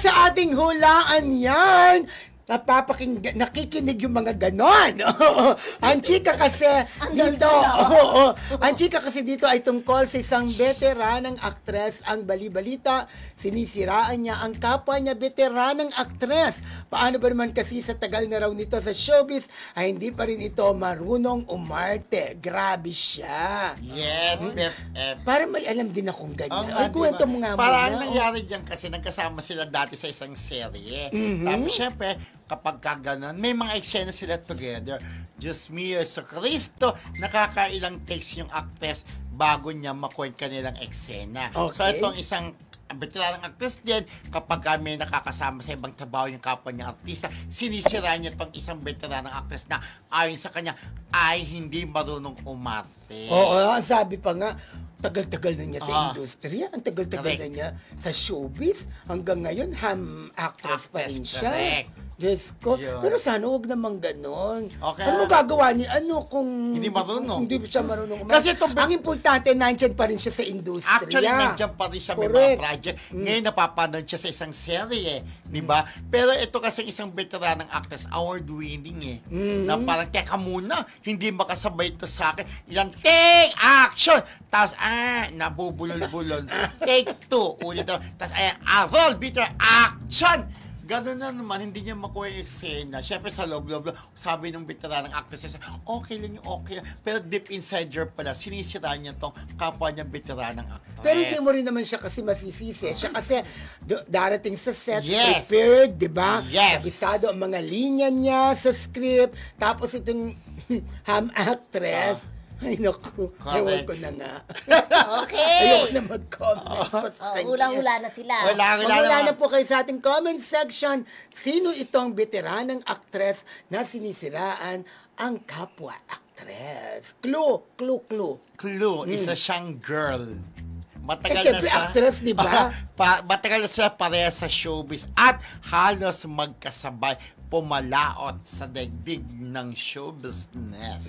sa ating hulaan yan, nakikinig yung mga ganon. Ang chika kasi dito, ang chika kasi dito ay tungkol sa isang veteranang aktres. Ang bali-balita, sinisiraan niya ang kapwa niya veteranang aktres. Paano ba naman kasi sa tagal na raw nito sa showbiz ay hindi pa rin ito marunong umarte. Grabe siya. Yes, Para may alam din akong ganyan. Ay, diba? kwento mo nga muna. Parang nangyari dyan kasi nagkasama sila dati sa isang serye. Tapos syempre, kapag kaganon, may mga eksena sila together. Diyos mio, sa Cristo, nakakailang takes yung actress bago niya makuha kanilang eksena. Okay. So itong isang veteranang actress din, kapag may nakakasama sa ibang trabaho yung kapwa niya artista, sinisira niya itong isang veteranang actress na ayon sa kanya ay hindi marunong umarte. Oo, sabi pa nga, tagal-tagal na niya sa industriya, ang tagal-tagal na niya sa showbiz, hanggang ngayon actress pa rin siya. Correct. Diyos ko. Yun. Pero sana huwag naman ganon. Okay. Ano gagawa niya? Ano kung hindi marunong? Hindi siya marunong. Kasi ang importante, nandiyan pa rin siya sa industriya. Actually, nandiyan pa rin siya, may mga project. Ngayon, napapanood siya sa isang serye, di ba? Pero ito kasi isang veteranang actress, award-winning na parang, teka muna, hindi makasabay ito sa akin. Ilang, take action! Tapos, nabubulol-bulol. Take two. Ulit ito. Tapos, roll, bitter, action! Gano'n na naman, hindi niya makuha yung eksena. Siyempre sa loob-loob, sabi ng veteranang actress, okay lang yung okay lang. Pero deep inside her pala, sinisira niya itong kapwa niya veteranang actress. Pero hindi mo rin naman siya kasi masisisi. Siya kasi darating sa set, prepared, di ba? Yes. Kabisado ang mga linya niya sa script. Tapos itong ham actress, ay naku, ewan ko na nga. Okay. Ayoko na mag-comment pa sa kanya. Hulang-hula na sila. Magmula na po kayo sa ating comment section. Sino itong veteranang aktres na sinisiraan ang kapwa aktres? Clue. Clue, isa siyang girl. Matagal na siyempre siya. actress, di ba? Matagal na siya pareha sa showbiz at halos magkasabay pumalaot sa daigdig ng show business.